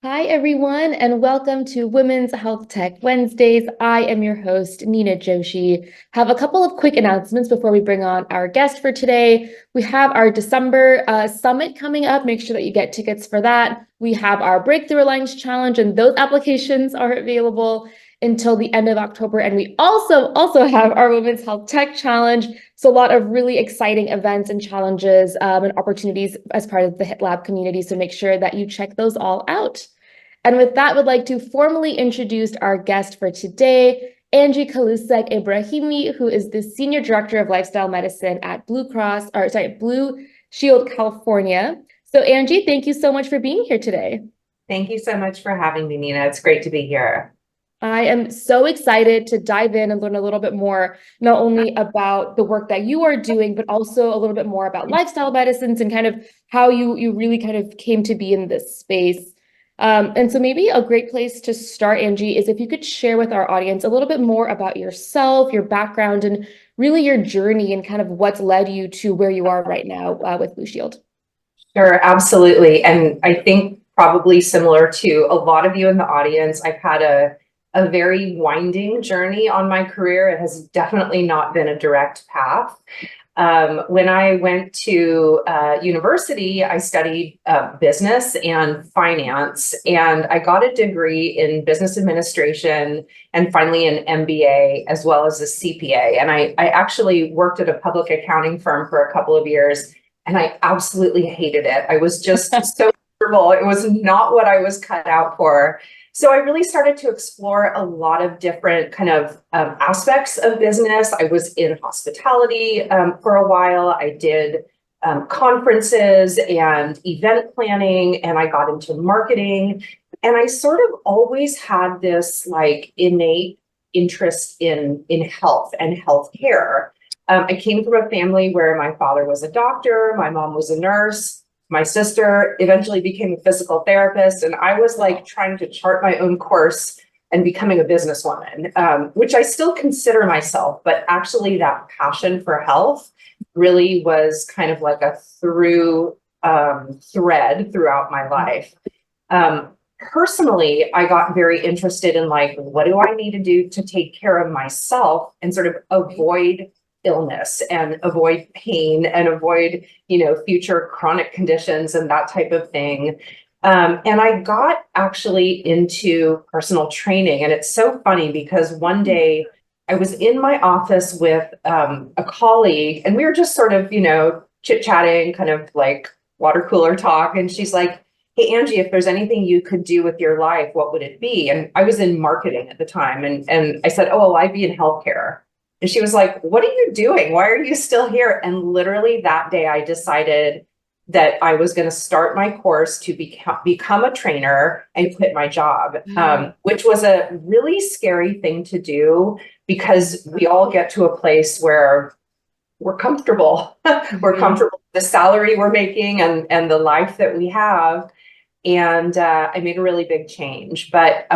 Hi, everyone, and welcome to Women's Health Tech Wednesdays. I am your host, Nina Joshi. Have a couple of quick announcements before we bring on our guest for today. We have our December summit coming up. Make sure that you get tickets for that. We have our Breakthrough Alliance Challenge, and those applications are available until the end of October. And we also have our Women's Health Tech Challenge. So a lot of really exciting events and challenges and opportunities as part of the HIT Lab community. So make sure that you check those all out. And with that, would like to formally introduce our guest for today, Angie Kalousek Ebrahimi, who is the Senior Director of Lifestyle Medicine at Blue Shield, California. So Angie, thank you so much for being here today. Thank you so much for having me, Nina. It's great to be here. I am so excited to dive in and learn a little bit more, not only about the work that you are doing, but also a little bit more about lifestyle medicines and kind of how you really kind of came to be in this space. And so maybe a great place to start, Angie, is if you could share with our audience a little bit more about yourself, your background, and really your journey and kind of what's led you to where you are right now with Blue Shield. Sure, absolutely. And I think probably similar to a lot of you in the audience, I've had a very winding journey on my career. It has definitely not been a direct path. When I went to university, I studied business and finance, and I got a degree in business administration and finally an MBA as well as a CPA. And I actually worked at a public accounting firm for a couple of years, and I absolutely hated it. I was just so miserable. It was not what I was cut out for. So I really started to explore a lot of different kind of aspects of business. I was in hospitality for a while. I did conferences and event planning, and I got into marketing. And I sort of always had this like innate interest in health and healthcare. I came from a family where my father was a doctor, my mom was a nurse. My sister eventually became a physical therapist, and I was like trying to chart my own course and becoming a businesswoman, which I still consider myself, but actually that passion for health really was kind of like a through thread throughout my life. Personally, I got very interested in like, what do I need to do to take care of myself and sort of avoid illness and avoid pain and avoid, future chronic conditions and that type of thing. And I got actually into personal training. And it's so funny because one day I was in my office with a colleague, and we were just sort of, chit-chatting, kind of like water cooler talk. And she's like, "Hey, Angie, if there's anything you could do with your life, what would it be?" And I was in marketing at the time. And I said, "Oh, well, I'd be in healthcare." And she was like, "What are you doing? Why are you still here?" And literally that day, I decided that I was going to start my course to become a trainer and quit my job, which was a really scary thing to do because we all get to a place where we're comfortable. We're comfortable with the salary we're making and the life that we have. And I made a really big change, but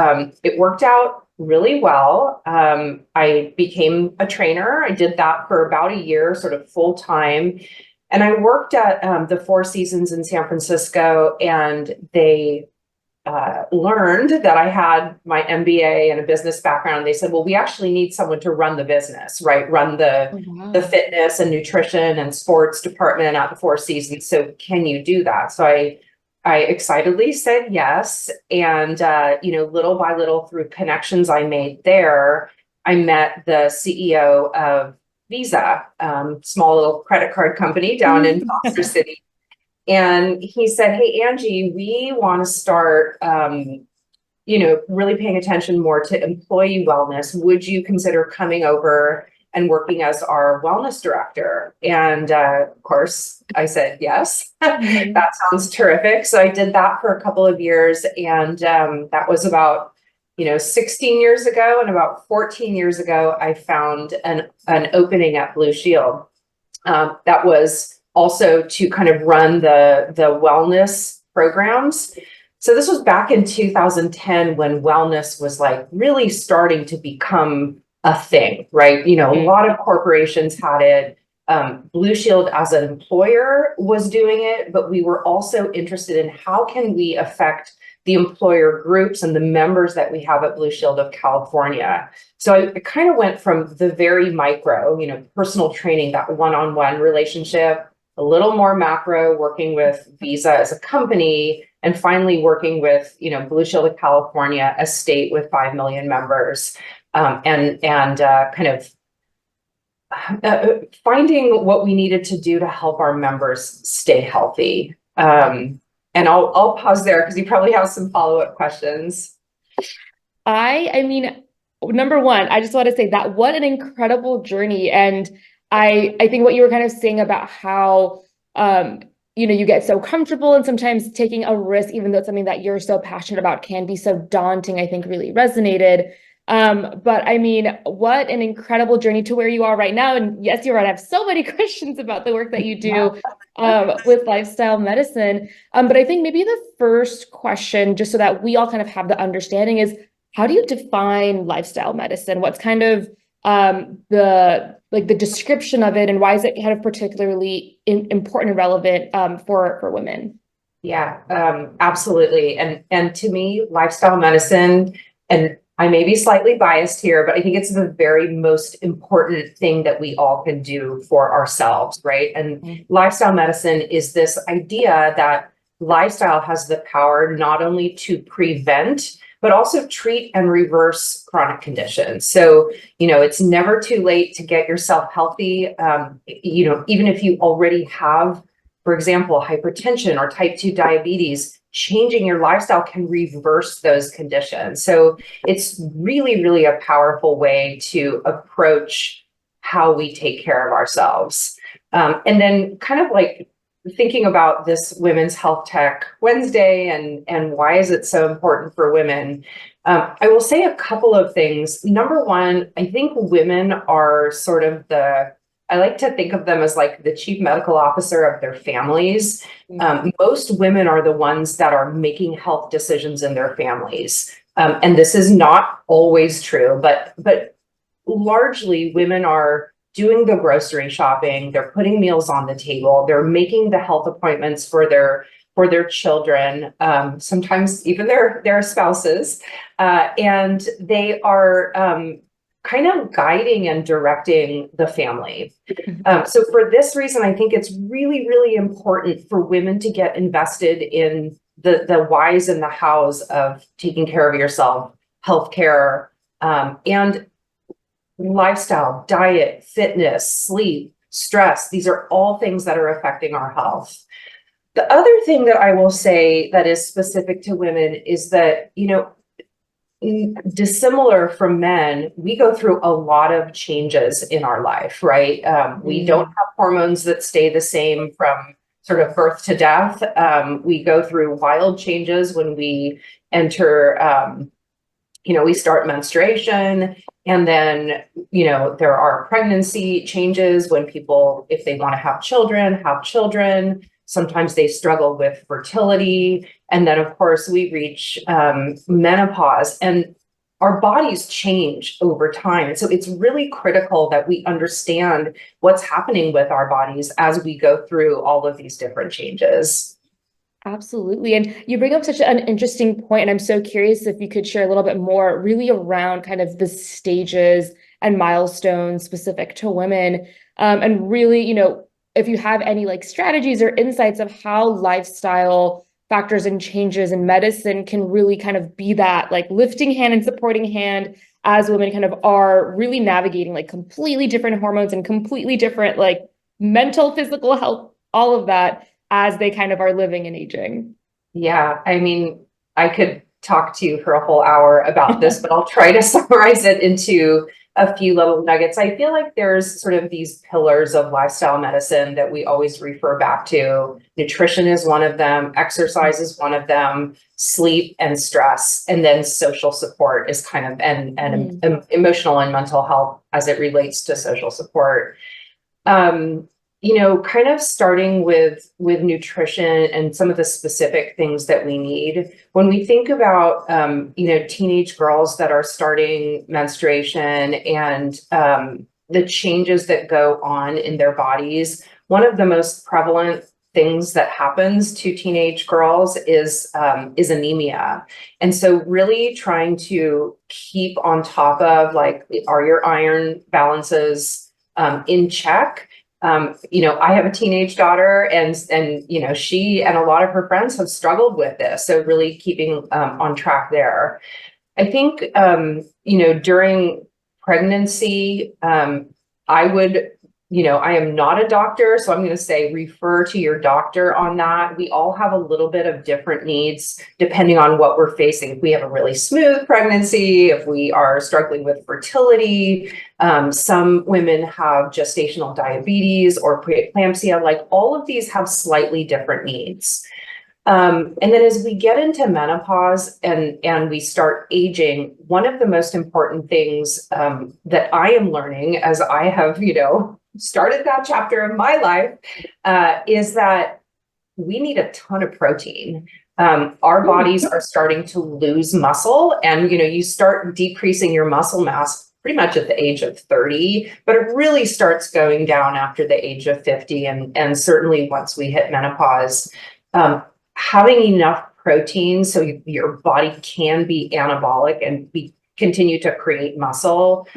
it worked out really well. I became a trainer. I did that for about a year, sort of full time. And I worked at the Four Seasons in San Francisco, and they learned that I had my MBA and a business background. They said, "Well, we actually need someone to run the business, right? Run the fitness and nutrition and sports department at the Four Seasons. So can you do that?" So I excitedly said yes. And, little by little through connections I made there, I met the CEO of Visa, small little credit card company down in Foster City. And he said, "Hey, Angie, we want to start, really paying attention more to employee wellness. Would you consider coming over and working as our wellness director?" And of course, I said yes. That sounds terrific. So I did that for a couple of years, and that was about 16 years ago. And about 14 years ago, I found an opening at Blue Shield. That was also to kind of run the wellness programs. So this was back in 2010 when wellness was like really starting to become a thing, right? A lot of corporations had it. Blue Shield as an employer was doing it, but we were also interested in how can we affect the employer groups and the members that we have at Blue Shield of California. So I kind of went from the very micro, personal training, that one-on-one relationship, a little more macro, working with Visa as a company, and finally working with, Blue Shield of California, a state with 5 million members, and kind of finding what we needed to do to help our members stay healthy. And I'll pause there because you probably have some follow-up questions. I mean, number one, I just want to say that what an incredible journey. And I think what you were kind of saying about how, you get so comfortable and sometimes taking a risk, even though it's something that you're so passionate about, can be so daunting, I think really resonated. But I mean, what an incredible journey to where you are right now. And yes, you're right. I have so many questions about the work that you do with lifestyle medicine. But I think maybe the first question, just so that we all kind of have the understanding, is how do you define lifestyle medicine? What's kind of the description of it, and why is it kind of particularly important and relevant for women? Yeah, absolutely. And to me, lifestyle medicine, and I may be slightly biased here, but I think it's the very most important thing that we all can do for ourselves, right? And lifestyle medicine is this idea that lifestyle has the power not only to prevent, but also treat and reverse chronic conditions. So, it's never too late to get yourself healthy. Even if you already have, for example, hypertension or type 2 diabetes, changing your lifestyle can reverse those conditions. So it's really, really a powerful way to approach how we take care of ourselves. And then kind of like thinking about this Women's Health Tech Wednesday and why is it so important for women? I will say a couple of things. Number one, I think women are sort of I like to think of them as like the chief medical officer of their families. Most women are the ones that are making health decisions in their families. And this is not always true, but largely women are doing the grocery shopping, they're putting meals on the table, they're making the health appointments for their children, sometimes even their spouses, and they are kind of guiding and directing the family. So for this reason, I think it's really, really important for women to get invested in the whys and the hows of taking care of yourself, healthcare, and lifestyle, diet, fitness, sleep, stress. These are all things that are affecting our health. The other thing that I will say that is specific to women is that, dissimilar from men, we go through a lot of changes in our life, right? We don't have hormones that stay the same from sort of birth to death. We go through wild changes when we enter, we start menstruation, and then, there are pregnancy changes when people, if they want to have children. Sometimes they struggle with fertility. And then, of course, we reach menopause, and our bodies change over time. And so it's really critical that we understand what's happening with our bodies as we go through all of these different changes. Absolutely. And you bring up such an interesting point, and I'm so curious if you could share a little bit more really around kind of the stages and milestones specific to women, and really, if you have any like strategies or insights of how lifestyle factors and changes in medicine can really kind of be that like lifting hand and supporting hand as women kind of are really navigating like completely different hormones and completely different like mental, physical health, all of that as they kind of are living and aging. Yeah, I mean, I could talk to you for a whole hour about this, but I'll try to summarize it into a few little nuggets. I feel like there's sort of these pillars of lifestyle medicine that we always refer back to. Nutrition is one of them, exercise is one of them, sleep and stress, and then social support is kind of, and emotional and mental health as it relates to social support. Kind of starting with nutrition and some of the specific things that we need. When we think about, teenage girls that are starting menstruation and, the changes that go on in their bodies. One of the most prevalent things that happens to teenage girls is anemia. And so really trying to keep on top of, like, are your iron balances in check? I have a teenage daughter, and she and a lot of her friends have struggled with this. So really keeping on track there. I think during pregnancy, I would, I am not a doctor, so I'm going to say refer to your doctor on that. We all have a little bit of different needs depending on what we're facing. If we have a really smooth pregnancy, if we are struggling with fertility, some women have gestational diabetes or preeclampsia, like all of these have slightly different needs. And then as we get into menopause and we start aging, one of the most important things that I am learning as I have, started that chapter of my life is that we need a ton of protein. Our bodies are starting to lose muscle, and you start decreasing your muscle mass pretty much at the age of 30, but it really starts going down after the age of 50, and certainly once we hit menopause. Having enough protein so your body can be anabolic and continue to create muscle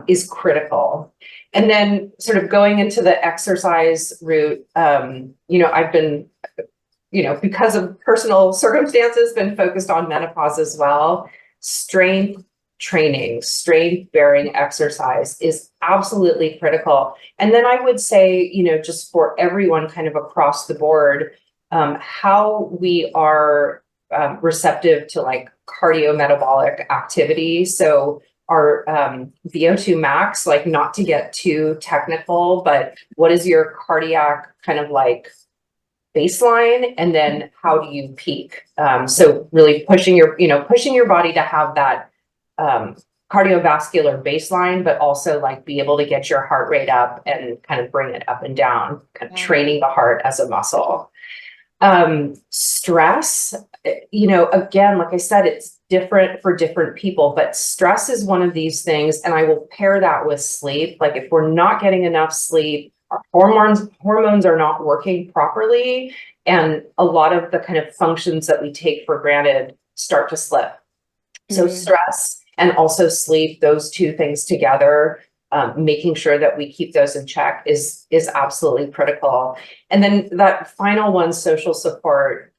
is critical. And then sort of going into the exercise route, I've been, because of personal circumstances, been focused on menopause as well. Strength training, strength bearing exercise is absolutely critical. And then I would say, just for everyone kind of across the board, how we are receptive to like cardiometabolic activity. So our VO2 max, like, not to get too technical, but what is your cardiac kind of like baseline, and then how do you peak? So really pushing your body to have that cardiovascular baseline, but also like be able to get your heart rate up and kind of bring it up and down, kind of training the heart as a muscle. Stress, again, like I said, it's different for different people, but stress is one of these things. And I will pair that with sleep. Like, if we're not getting enough sleep, our hormones are not working properly. And a lot of the kind of functions that we take for granted start to slip. So stress and also sleep, those two things together, making sure that we keep those in check is absolutely critical. And then that final one, social support,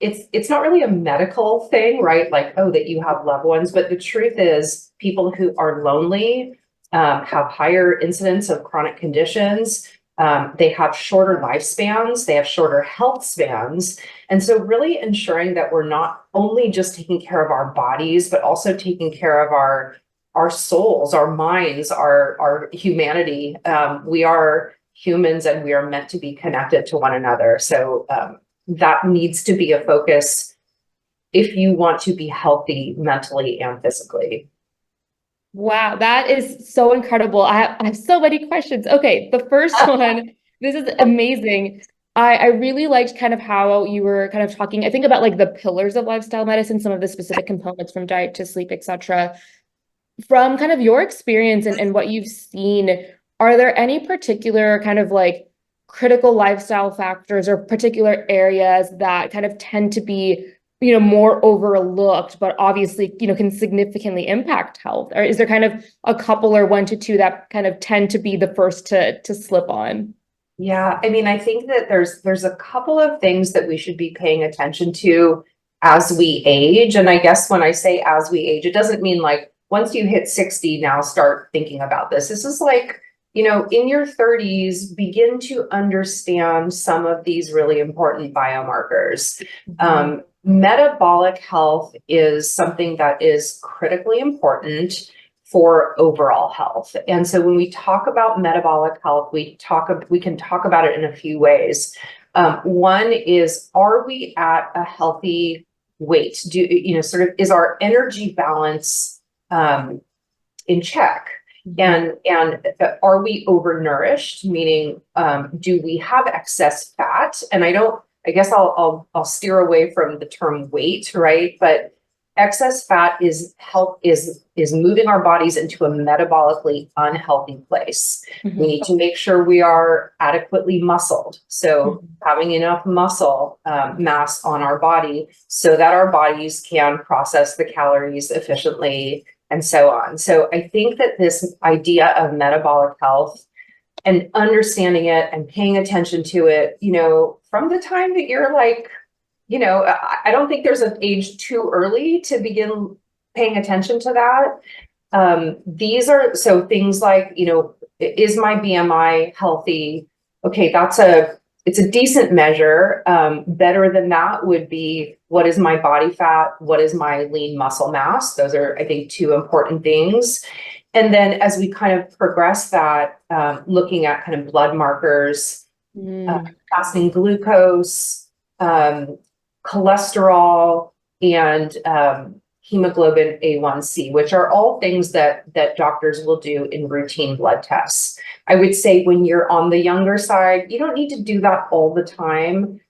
it's not really a medical thing, right? Like, oh, that you have loved ones, but the truth is people who are lonely have higher incidence of chronic conditions. They have shorter lifespans, they have shorter health spans. And so really ensuring that we're not only just taking care of our bodies, but also taking care of our souls, our minds, our humanity. We are humans and we are meant to be connected to one another. So that needs to be a focus if you want to be healthy mentally and physically. Wow, that is so incredible. I have so many questions. Okay, the first one, this is amazing. I really liked kind of how you were kind of talking, I think, about like the pillars of lifestyle medicine, some of the specific components from diet to sleep, etc. From kind of your experience and what you've seen, are there any particular kind of like critical lifestyle factors or particular areas that kind of tend to be, more overlooked, but obviously, can significantly impact health? Or is there kind of a couple or one to two that kind of tend to be the first to slip on? Yeah, I mean, I think that there's a couple of things that we should be paying attention to as we age. And I guess when I say as we age, it doesn't mean like once you hit 60, now start thinking about this. This is like, in your 30s, begin to understand some of these really important biomarkers. Metabolic health is something that is critically important for overall health. And so when we talk about metabolic health, we can talk about it in a few ways. One is, are we at a healthy weight? Is our energy balance in check? And are we overnourished? Meaning, do we have excess fat? And I guess I'll steer away from the term weight, right? But excess fat is moving our bodies into a metabolically unhealthy place. Mhm. We need to make sure we are adequately muscled. So having enough muscle mass on our body so that our bodies can process the calories efficiently and so on. So I think that this idea of metabolic health and understanding it and paying attention to it, from the time that you're like, I don't think there's an age too early to begin paying attention to that. These are so things like, is my BMI healthy? Okay, it's a decent measure. Better than that would be, what is my body fat? What is my lean muscle mass? Those are, I think, two important things. And then as we kind of progress that, looking at kind of blood markers, fasting glucose, cholesterol, and hemoglobin A1C, which are all things that doctors will do in routine blood tests. I would say when you're on the younger side, you don't need to do that all the time.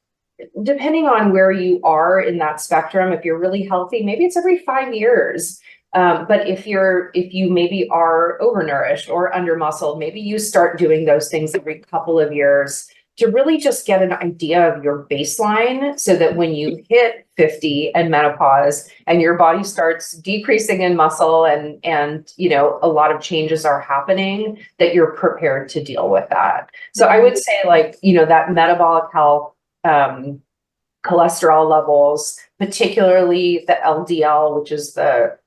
Depending on where you are in that spectrum, if you're really healthy, maybe it's every 5 years. But if you maybe are overnourished or undermuscled, maybe you start doing those things every couple of years to really just get an idea of your baseline, so that when you hit 50 and menopause and your body starts decreasing in muscle and a lot of changes are happening, that you're prepared to deal with that. So I would say, like, that metabolic health, cholesterol levels, particularly the LDL, which is the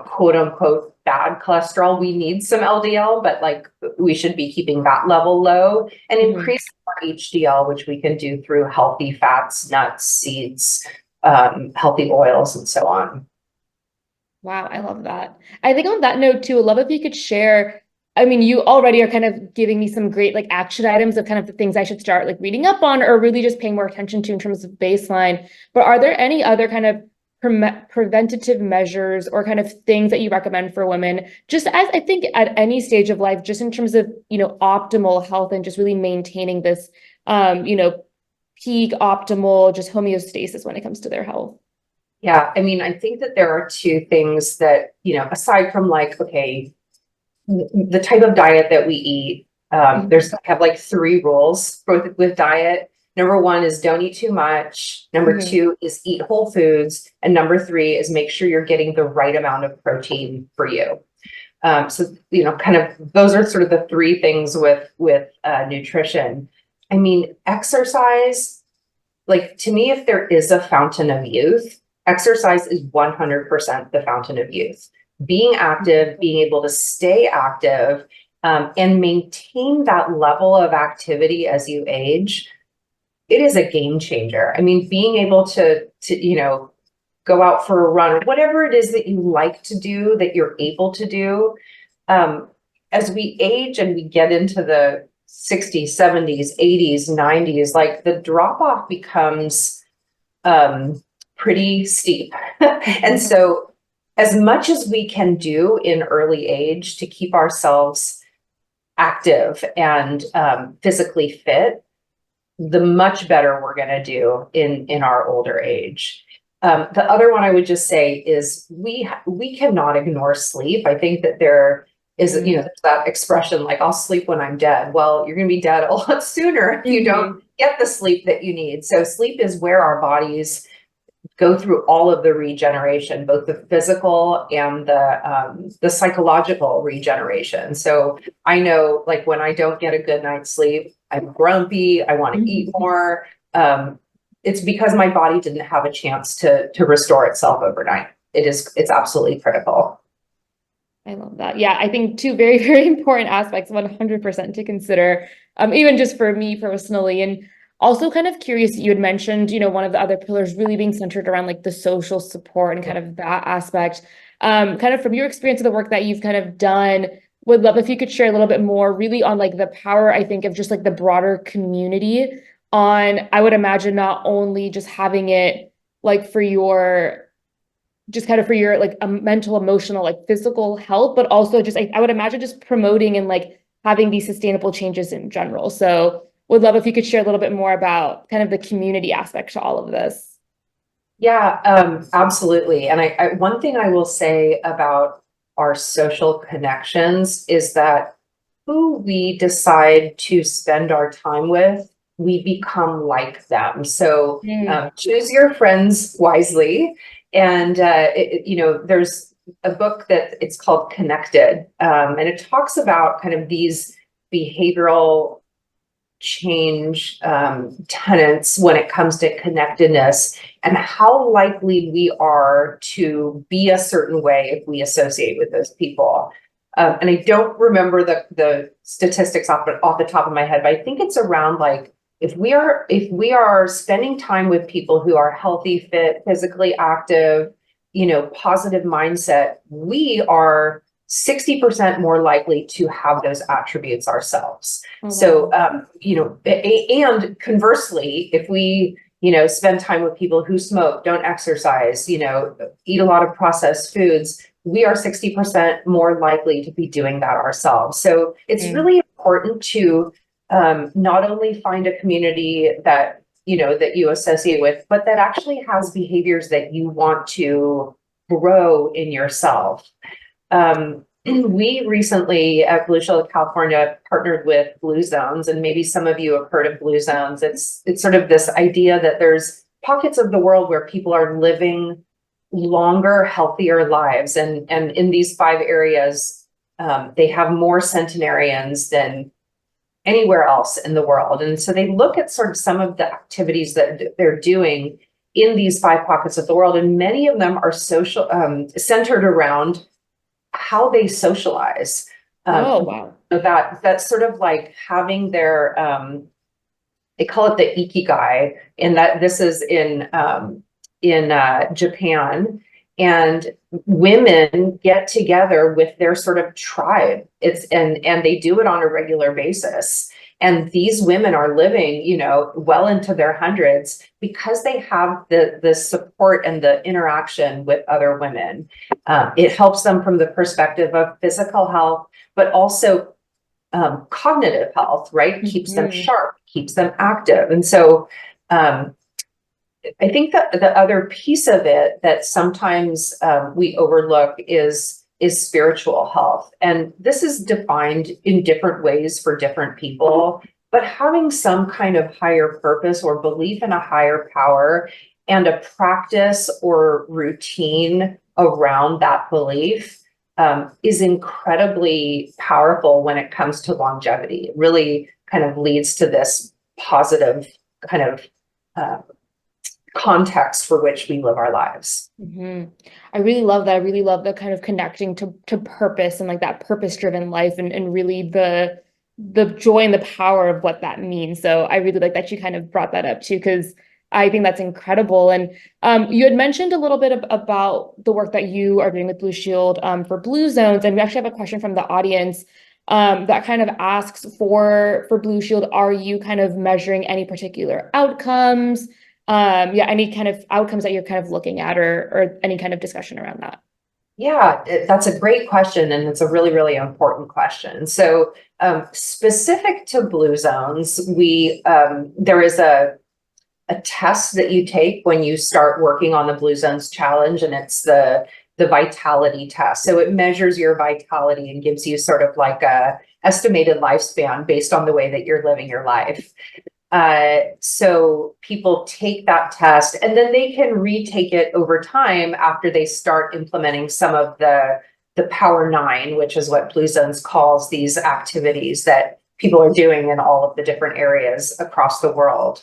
quote unquote bad cholesterol. We need some LDL, but like we should be keeping that level low, and increase our HDL, which we can do through healthy fats, nuts, seeds, healthy oils, and so on. Wow, I love that. I think on that note too, I'd love if you could share. I mean, you already are kind of giving me some great like action items of kind of the things I should start like reading up on or really just paying more attention to in terms of baseline. But are there any other kind of preventative measures or kind of things that you recommend for women, just as I think at any stage of life, just in terms of, optimal health and just really maintaining this, peak optimal, just homeostasis when it comes to their health? Yeah, I mean, I think that there are two things that, aside from like, okay, the type of diet that we eat, I have like 3 rules with diet. Number 1 is don't eat too much. Number 2 is eat whole foods. And number 3 is make sure you're getting the right amount of protein for you. So, kind of those are sort of the 3 things with nutrition. I mean, exercise, like to me, if there is a fountain of youth, exercise is 100% the fountain of youth. Being active, being able to stay active, and maintain that level of activity as you age, it is a game changer. I mean, being able to go out for a run or whatever it is that you like to do, that you're able to do, as we age and we get into the 60s, 70s, 80s, 90s, like the drop off becomes pretty steep. And so as much as we can do in early age to keep ourselves active and physically fit, the much better we're going to do in our older age. The other one I would just say is we cannot ignore sleep. I think that there is, there's that expression like, I'll sleep when I'm dead. Well, you're going to be dead a lot sooner if you don't get the sleep that you need. So sleep is where our bodies go through all of the regeneration, both the physical and the psychological regeneration. So I know, like, when I don't get a good night's sleep, I'm grumpy, I want to eat more. It's because my body didn't have a chance to restore itself overnight. It's absolutely critical. I love that. Yeah, I think 2 very, very important aspects, 100% to consider, even just for me personally. And also kind of curious, you had mentioned, one of the other pillars really being centered around like the social support and kind of that aspect. Kind of from your experience of the work that you've kind of done, would love if you could share a little bit more really on like the power, I think, of just like the broader community on, I would imagine, not only just having it like for your like a mental, emotional, like physical health, but also just I would imagine just promoting and like having these sustainable changes in general. So would love if you could share a little bit more about kind of the community aspect to all of this. Yeah, absolutely. And one thing I will say about our social connections is that who we decide to spend our time with, we become like them. So Mm. choose your friends wisely. And there's a book that it's called Connected, and it talks about kind of these behavioral change tenets when it comes to connectedness and how likely we are to be a certain way if we associate with those people. And I don't remember the statistics off the top of my head, but I think it's around like if we are spending time with people who are healthy, fit, physically active, positive mindset, we are 60% more likely to have those attributes ourselves. Oh, So, wow. and conversely, if we, spend time with people who smoke, don't exercise, eat a lot of processed foods, we are 60% more likely to be doing that ourselves. So it's Mm. really important to not only find a community that you associate with, but that actually has behaviors that you want to grow in yourself. We recently at Blue Shield of California partnered with Blue Zones, and maybe some of you have heard of Blue Zones. It's sort of this idea that there's pockets of the world where people are living longer, healthier lives, and in these 5 areas, they have more centenarians than anywhere else in the world. And so they look at sort of some of the activities that they're doing in these 5 pockets of the world, and many of them are social, centered around how they socialize. Oh, wow. That's sort of like having their they call it the ikigai, and that this is in Japan, and women get together with their sort of tribe. And they do it on a regular basis. And these women are living, well into their hundreds because they have the support and the interaction with other women. It helps them from the perspective of physical health, but also cognitive health, right? Keeps them Mhm. sharp, keeps them active. And so I think that the other piece of it that sometimes we overlook is spiritual health. And this is defined in different ways for different people, but having some kind of higher purpose or belief in a higher power and a practice or routine around that belief is incredibly powerful when it comes to longevity. It really kind of leads to this positive kind of context for which we live our lives. Hmm. I really love that. I really love the kind of connecting to purpose and like that purpose-driven life and really the joy and the power of what that means. So I really like that you kind of brought that up too, because I think that's incredible. And you had mentioned a little bit about the work that you are doing with Blue Shield for Blue Zones, and we actually have a question from the audience that kind of asks for Blue Shield, are you kind of measuring any particular outcomes? Yeah, any kind of outcomes that you're kind of looking at or any kind of discussion around that? Yeah, that's a great question, and it's a really, really important question. So, specific to Blue Zones, there is a test that you take when you start working on the Blue Zones challenge, and it's the vitality test. So it measures your vitality and gives you sort of like a estimated lifespan based on the way that you're living your life. So people take that test and then they can retake it over time after they start implementing some of the Power Nine, which is what Blue Zones calls these activities that people are doing in all of the different areas across the world.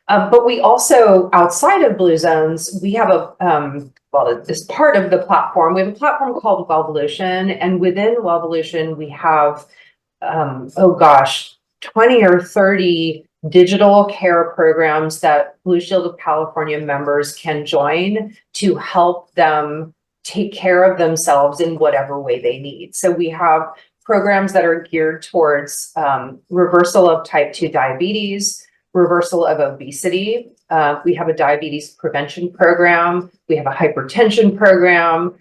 But we also, outside of Blue Zones, we have as part of the platform, we have a platform called Wellvolution, and within Wellvolution, we have, 20 or 30 digital care programs that Blue Shield of California members can join to help them take care of themselves in whatever way they need. So we have programs that are geared towards reversal of type 2 diabetes, reversal of obesity. We have a diabetes prevention program. We have a hypertension program.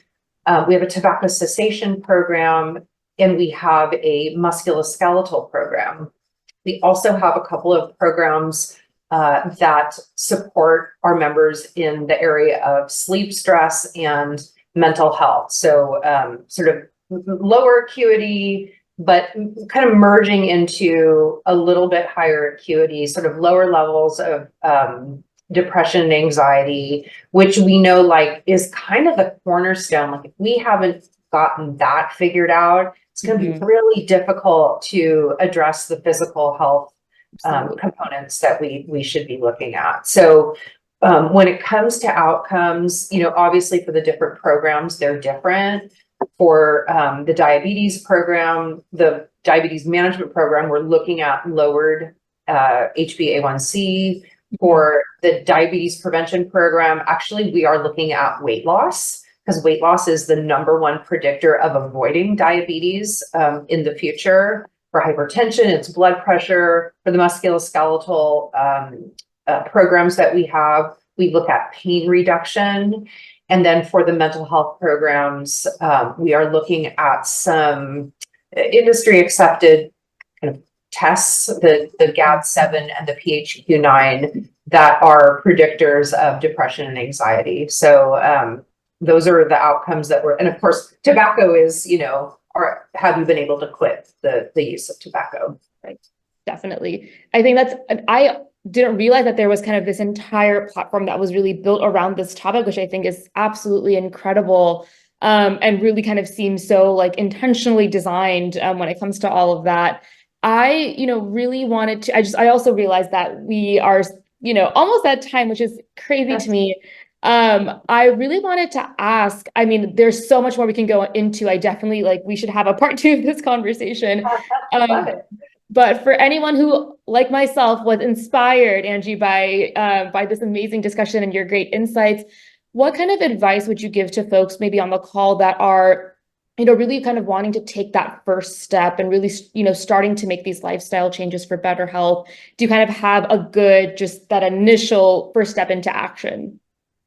We have a tobacco cessation program, and we have a musculoskeletal program. We also have a couple of programs that support our members in the area of sleep, stress, and mental health. So sort of lower acuity, but kind of merging into a little bit higher acuity, sort of lower levels of depression and anxiety, which we know like is kind of the cornerstone. Like if we haven't gotten that figured out, it's going to be really difficult to address the physical health components that we should be looking at. So when it comes to outcomes, you know, obviously for the different programs, they're different. For the diabetes program, the diabetes management program, we're looking at lowered HbA1c. For the diabetes prevention program, actually, we are looking at weight loss, because weight loss is the #1 predictor of avoiding diabetes in the future. For hypertension, it's blood pressure. For the musculoskeletal programs that we have, we look at pain reduction. And then for the mental health programs, we are looking at some industry accepted kind of tests, the GAD-7 and the PHQ-9 that are predictors of depression and anxiety. So those are the outcomes that and of course, tobacco is, you know, or have you been able to quit the use of tobacco? Right. Definitely. I think I didn't realize that there was kind of this entire platform that was really built around this topic, which I think is absolutely incredible. And really kind of seems so like intentionally designed when it comes to all of that. I, you know, really wanted to, I also realized that we are, you know, almost at time, which is crazy to me. I really wanted to ask, I mean, there's so much more we can go into. I definitely we should have a part 2 of this conversation. But for anyone who, like myself, was inspired, Angie, by this amazing discussion and your great insights, what kind of advice would you give to folks maybe on the call that are, you know, really kind of wanting to take that first step and really, you know, starting to make these lifestyle changes for better health? Do you kind of have a good, just that initial first step into action?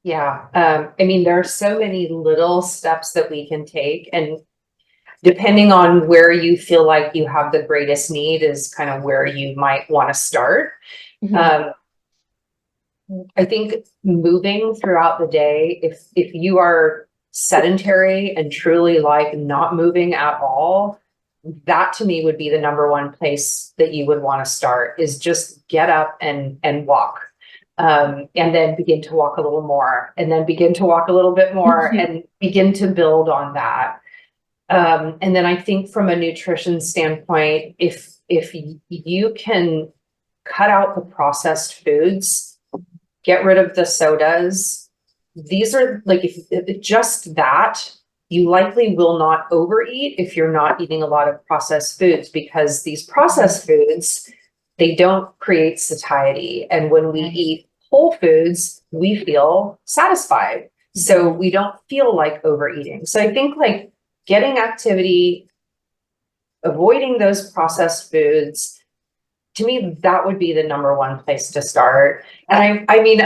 Yeah. I mean, there are so many little steps that we can take, and depending on where you feel like you have the greatest need is kind of where you might want to start. I think moving throughout the day, if you are sedentary and truly like not moving at all, that to me would be the #1 place that you would want to start, is just get up and walk. And then begin to walk a little more, and then begin to walk a little bit more, and begin to build on that. And then I think from a nutrition standpoint, if you can cut out the processed foods, get rid of the sodas, these are like, if just that, you likely will not overeat if you're not eating a lot of processed foods, because these processed foods, they don't create satiety. And when we eat whole foods, we feel satisfied. So we don't feel like overeating. So I think like getting activity, avoiding those processed foods, to me, that would be the #1 place to start. And I mean,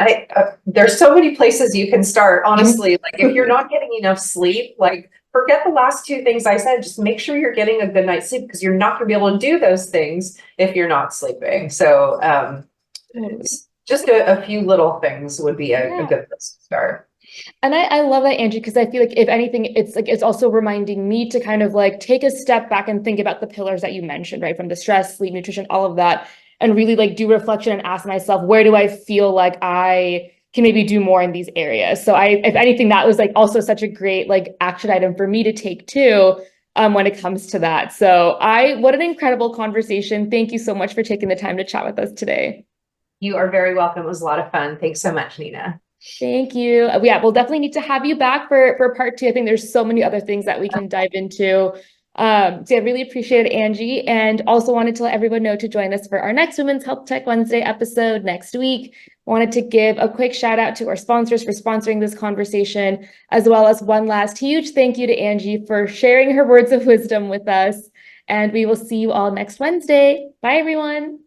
there's so many places you can start, honestly. Like if you're not getting enough sleep, like forget the last 2 things I said, just make sure you're getting a good night's sleep, because you're not gonna be able to do those things if you're not sleeping. So just a few little things would be a good place to start. And I love that, Angie, because I feel like if anything, it's also reminding me to kind of like take a step back and think about the pillars that you mentioned, right? From the stress, sleep, nutrition, all of that, and really like do reflection and ask myself, where do I feel like I can maybe do more in these areas? So if anything, that was like also such a great like action item for me to take too, when it comes to that. So what an incredible conversation. Thank you so much for taking the time to chat with us today. You are very welcome. It was a lot of fun. Thanks so much, Nina. Thank you. Yeah, we'll definitely need to have you back for part 2. I think there's so many other things that we can dive into. So I really appreciate it, Angie, and also wanted to let everyone know to join us for our next Women's Health Tech Wednesday episode next week. Wanted to give a quick shout out to our sponsors for sponsoring this conversation, as well as one last huge thank you to Angie for sharing her words of wisdom with us. And we will see you all next Wednesday. Bye, everyone.